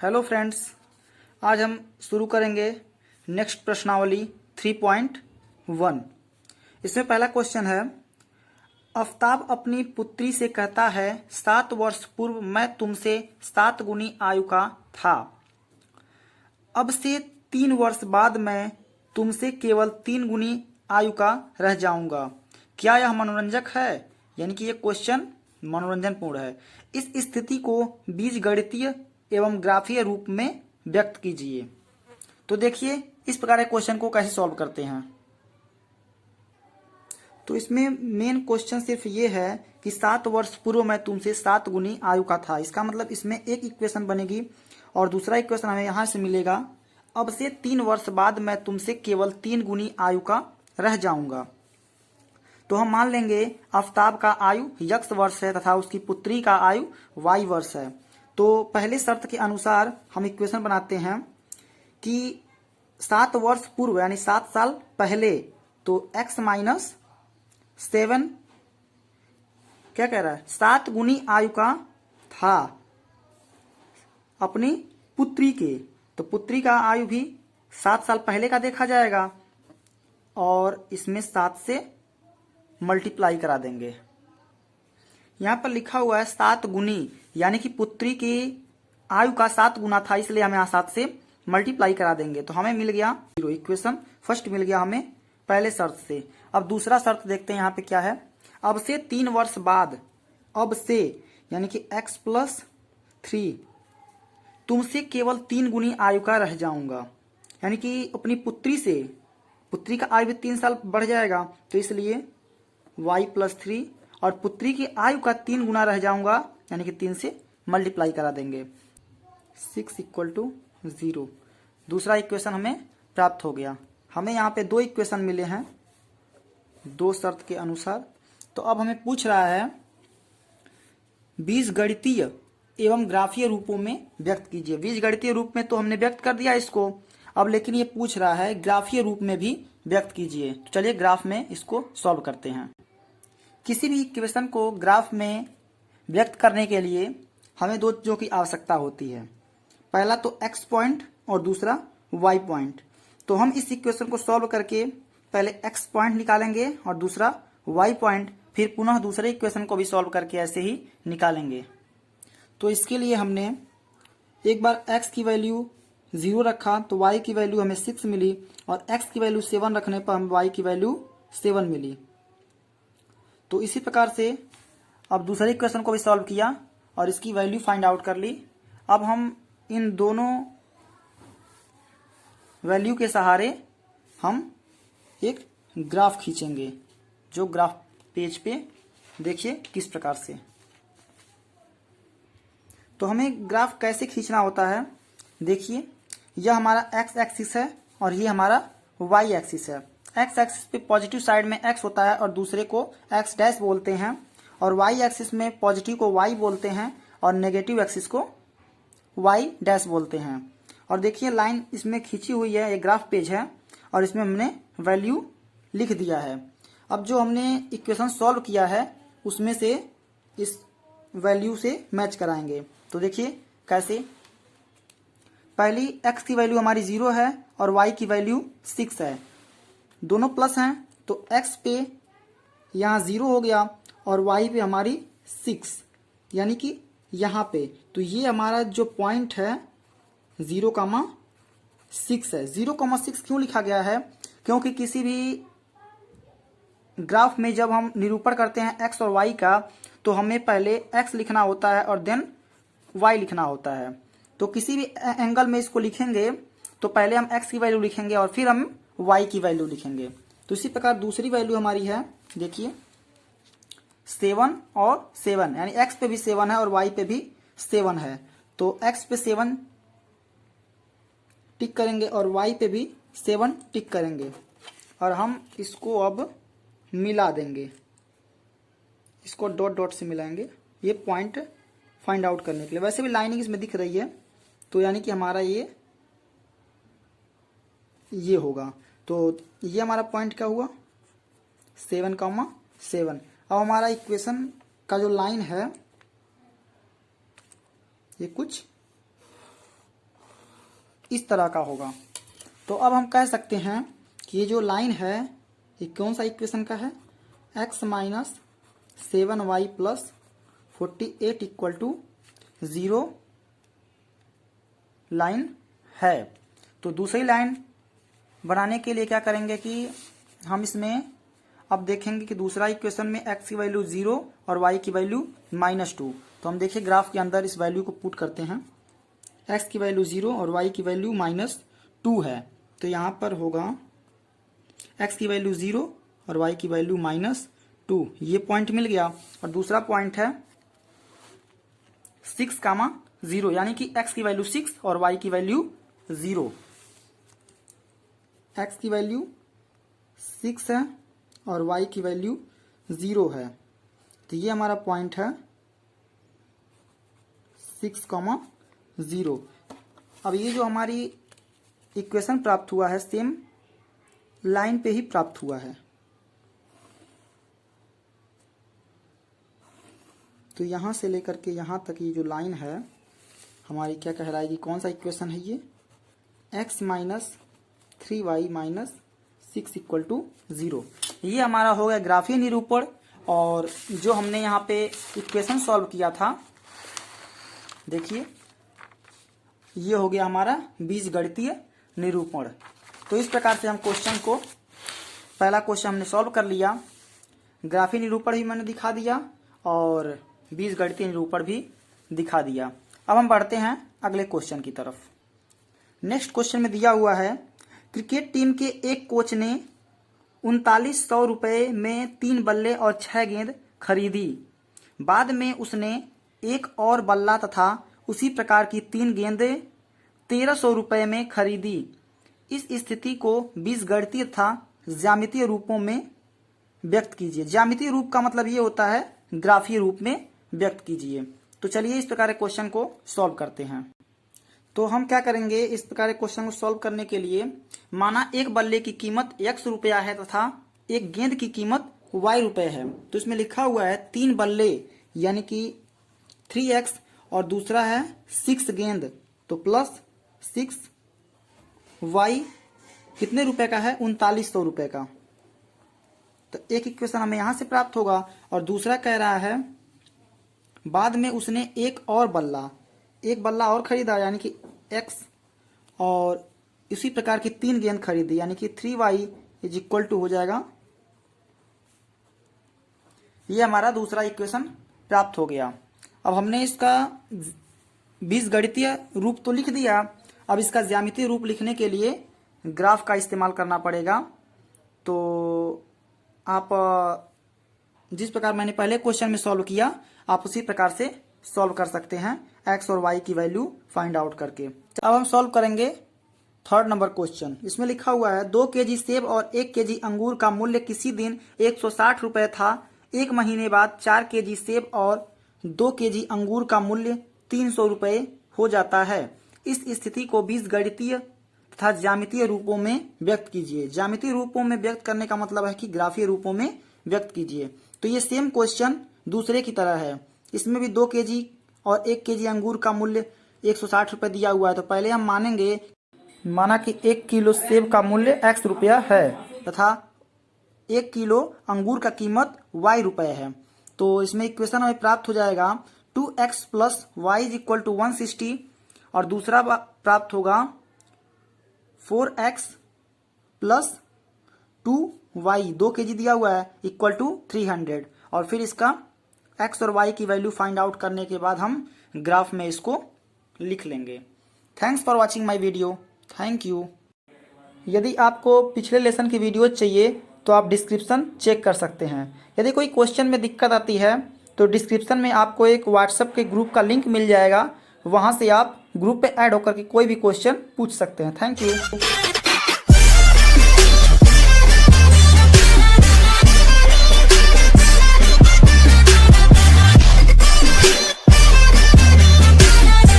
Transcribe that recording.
Hello friends, आज हम शुरू करेंगे नेक्स्ट प्रश्नावली 3.1। इसमें पहला क्वेश्चन है, आफ्ताब अपनी पुत्री से कहता है 7 वर्ष पूर्व मैं तुमसे 7 गुनी आयु का था। अब से 3 वर्ष बाद मैं तुमसे केवल 3 गुनी आयु का रह जाऊंगा। क्या यह मनोरंजक है? यानी कि यह क्वेश्चन मनोरंजनपूर्ण है। इस स्थिति को बीजगणितीय एवं ग्राफीय रूप में व्यक्त कीजिए। तो देखिए इस प्रकार के क्वेश्चन को कैसे सॉल्व करते हैं। तो इसमें मेन क्वेश्चन सिर्फ ये है कि 7 वर्ष पूर्व मैं तुमसे 7 गुनी आयु का था। इसका मतलब इसमें एक इक्वेशन बनेगी और दूसरा इक्वेशन हमें यहां से मिलेगा, अब से 3 वर्ष बाद मैं तुमसे केवल 3 गुनी आयु का रह जाऊंगा। तो हम मान लेंगे आफ्ताब का आयु x वर्ष है तथा उसकी पुत्री का आयु y वर्ष है। तो पहले शर्त के अनुसार हम इक्वेशन बनाते हैं कि 7 वर्ष पूर्व यानी 7 साल पहले, तो x माइनस 7 क्या कह रहा है, 7 गुनी आयु का था अपनी पुत्री के। तो पुत्री का आयु भी 7 साल पहले का देखा जाएगा और इसमें 7 से मल्टीप्लाई करा देंगे। यहां पर लिखा हुआ है 7 गुनी, यानी कि पुत्री की आयु का 7 गुना था, इसलिए हम यहां 7 से मल्टीप्लाई करा देंगे। तो हमें मिल गया 0। इक्वेशन फर्स्ट मिल गया हमें पहले शर्त से। अब दूसरा शर्त देखते हैं यहाँ पे क्या है। अब से 3 वर्ष बाद, अब से यानी कि x प्लस 3 तुमसे केवल 3 गुनी आयु का रह जाऊंगा। यानी कि अपनी पुत्री से, पुत्री का आयु भी 3 साल बढ़ जाएगा, तो इसलिए y प्लस 3 और पुत्री की आयु का 3 गुना रह जाऊंगा, यानी कि 3 से मल्टीप्लाई करा देंगे। 6 इक्वल टू 0। दूसरा इक्वेशन हमें प्राप्त हो गया। हमें यहाँ पे 2 इक्वेशन मिले हैं 2 शर्त के अनुसार। तो अब हमें पूछ रहा है बीजगणितीय एवं ग्राफीय रूपों में व्यक्त कीजिए। बीजगणितीय रूप में तो हमने व्यक्त कर दिया इसको, अब लेकिन ये पूछ रहा है ग्राफीय रूप में भी व्यक्त कीजिए। तो चलिए ग्राफ में इसको सॉल्व करते हैं। किसी भी इक्वेशन को ग्राफ में व्यक्त करने के लिए हमें 2 चीजों की आवश्यकता होती है। पहला तो x पॉइंट और दूसरा y पॉइंट। तो हम इस इक्वेशन को सॉल्व करके पहले x पॉइंट निकालेंगे और दूसरा y पॉइंट, फिर पुनः दूसरे इक्वेशन को भी सॉल्व करके ऐसे ही निकालेंगे। तो इसके लिए हमने एक बार x की वैल्यू 0 रखा तो y की वैल्यू हमें 6 मिली, और x की वैल्यू 7 रखने पर हमें y की वैल्यू 7 मिली। तो इसी प्रकार से अब दूसरे इक्वेशन को भी सॉल्व किया और इसकी वैल्यू फाइंड आउट कर ली। अब हम इन दोनों वैल्यू के सहारे हम एक ग्राफ खींचेंगे, जो ग्राफ पेज पे देखिए किस प्रकार से। तो हमें ग्राफ कैसे खींचना होता है, देखिए यह हमारा x एक्सिस है और ये हमारा y एक्सिस है। x एक्सिस पे पॉजिटिव साइड में x होता है और दूसरे को x डैश बोलते हैं, और y एक्सिस में पॉजिटिव को y बोलते हैं और नेगेटिव एक्सिस को y डैश बोलते हैं। और देखिए लाइन इसमें खींची हुई है, एक ग्राफ पेज है और इसमें हमने वैल्यू लिख दिया है। अब जो हमने इक्वेशन सॉल्व किया है उसमें से इस वैल्यू से मैच कराएंगे। तो देखिए कैसे। पहली x की वैल्यू हमारी 0 है और y की वैल्यू 6 है, दोनों प्लस हैं, तो x पे यहाँ 0 हो गया और y पे हमारी 6, यानी कि यहाँ पे। तो ये हमारा जो पॉइंट है 0,6 है। 0,6 क्यों लिखा गया है? क्योंकि किसी भी ग्राफ में जब हम निरूपण करते हैं x और y का, तो हमें पहले x लिखना होता है और देन y लिखना होता है। तो किसी भी एंगल में इसको लिखेंगे तो पहले हम x की वैल्यू लिखेंगे और फिर हम y की वैल्यू लिखेंगे। तो इसी प्रकार दूसरी वैल्यू हमारी है, देखिए 7 और 7, यानी x पे भी 7 है और y पे भी 7 है। तो x पे 7 टिक करेंगे और y पे भी 7 टिक करेंगे, और हम इसको अब मिला देंगे, इसको डॉट डॉट से मिलाएंगे, ये पॉइंट फाइंड आउट करने के लिए। वैसे भी लाइनिंग इसमें दिख रही है, तो यानी कि हमारा ये होगा। तो ये हमारा पॉइंट क्या हुआ 7,7। अब हमारा इक्वेशन का जो लाइन है ये कुछ इस तरह का होगा। तो अब हम कह सकते हैं कि ये जो लाइन है ये कौन सा इक्वेशन का है, x minus 7y plus 48 equal to 0 line है। तो दूसरी लाइन बनाने के लिए क्या करेंगे कि हम इसमें अब देखेंगे कि दूसरा इक्वेशन में x की वैल्यू 0 और y की वैल्यू -2। तो हम देखिए ग्राफ के अंदर इस वैल्यू को पुट करते हैं, x की वैल्यू 0 और y की वैल्यू -2 है। तो यहाँ पर होगा x की वैल्यू 0 और y की वैल्यू -2, ये पॉइंट मिल गया। और दूसरा पॉइंट है 6,0 यानी कि x की वैल्यू 6 और y की वैल्यू 0। x की वैल्यू 6 है और y की वैल्यू 0 है। तो ये हमारा पॉइंट है 6,0। अब ये जो हमारी इक्वेशन प्राप्त हुआ है सेम लाइन पे ही प्राप्त हुआ है। तो यहाँ से लेकर के यहाँ तक ये जो लाइन है हमारी क्या कहलाएगी, कौन सा इक्वेशन है ये, x minus 3y minus 6 equal to 0। ये हमारा हो गया ग्राफीय निरूपण। और जो हमने यहाँ पे इक्वेशन सॉल्व किया था, देखिए ये हो गया हमारा बीजगणितीय निरूपण। तो इस प्रकार से हम क्वेश्चन को, पहला क्वेश्चन हमने सॉल्व कर लिया, ग्राफीय निरूपण भी मैंने दिखा दिया और बीजगणितीय निरूपण भी दिखा दिया। अब हम बढ़ते हैं अगले क्वेश्चन की तरफ। नेक्स्ट क्वेश्चन में दिया हुआ है, क्रिकेट टीम के एक कोच ने 3900 रुपये में 3 बल्ले और 6 गेंद खरीदी। बाद में उसने एक और बल्ला तथा उसी प्रकार की 3 गेंदें 1300 रुपये में खरीदी। इस स्थिति को बीजगणितीय तथा ज्यामितीय रूपों में व्यक्त कीजिए। ज्यामितीय रूप का मतलब ये होता है ग्राफीय रूप में व्यक्त कीजिए। तो चलिए इस प्रकार के क्वेश्चन को सॉल्व करते हैं। तो हम क्या करेंगे, इस प्रकार के क्वेश्चन को सॉल्व करने के लिए, माना एक बल्ले की कीमत x रुपया है तथा एक गेंद की कीमत y रुपये है। तो इसमें लिखा हुआ है 3 बल्ले यानी कि 3x और दूसरा है 6 गेंद, तो प्लस 6y कितने रुपए का है, 3900 रुपये का। तो एक इक्वेशन हमें यहां से प्राप्त होगा। और दूसरा कह रहा है बाद में उसने एक बल्ला और खरीदा यानी कि x और इसी प्रकार की 3 गेंद खरीदी यानी कि 3y इज इक्वल टू हो जाएगा, ये हमारा दूसरा इक्वेशन प्राप्त हो गया। अब हमने इसका बीजगणितीय रूप तो लिख दिया, अब इसका ज्यामितीय रूप लिखने के लिए ग्राफ का इस्तेमाल करना पड़ेगा। तो आप जिस प्रकार मैंने पहले क्वेश्चन में सॉल्व किया आप उसी प्रकार से सॉल्व कर सकते हैं x और y की वैल्यू फाइंड आउट करके। अब हम सॉल्व करेंगे थर्ड नंबर क्वेश्चन। इसमें लिखा हुआ है 2 केजी सेब और 1 केजी अंगूर का मूल्य किसी दिन 160 रुपये था। 1 महीने बाद 4 केजी सेब और 2 केजी अंगूर का मूल्य 300 रुपये हो जाता है। इस स्थिति को बीजगणितीय तथा ज्यामितीय रूपों में व्यक्त कीजिए। ज्यामितीय रूपों में व्यक्त करने का मतलब है कि ग्राफीय रूपों में व्यक्त कीजिए। तो ये सेम क्वेश्चन दूसरे की तरह है, इसमें भी 2 केजी और 1 केजी अंगूर का मूल्य 160 रुपये दिया हुआ है। तो पहले हम माना कि 1 किलो सेब का मूल्य x रुपया है तथा 1 किलो अंगूर का कीमत y रुपये है। तो इसमें इक्वेशन हमें प्राप्त हो जाएगा 2x plus y is equal to 160 और दूसरा प्राप्त होगा 4x प्लस 2y, 2 केजी दिया हुआ है, इक्वल टू 300। और फिर इसका x और y की वैल्यू फाइंड आउट करने के बाद हम ग्राफ में इसको लिख लेंगे। Thanks for watching my video, thank you. यदि आपको पिछले लेसन की वीडियो चाहिए तो आप डिस्क्रिप्शन चेक कर सकते हैं। यदि कोई क्वेश्चन में दिक्कत आती है तो डिस्क्रिप्शन में आपको एक व्हाट्सएप के ग्रुप का लिंक मिल जाएगा, वहाँ से आप ग्रुप पे ऐड होकर के कोई भी क्वेश्चन पूछ सकते हैं। Thank you.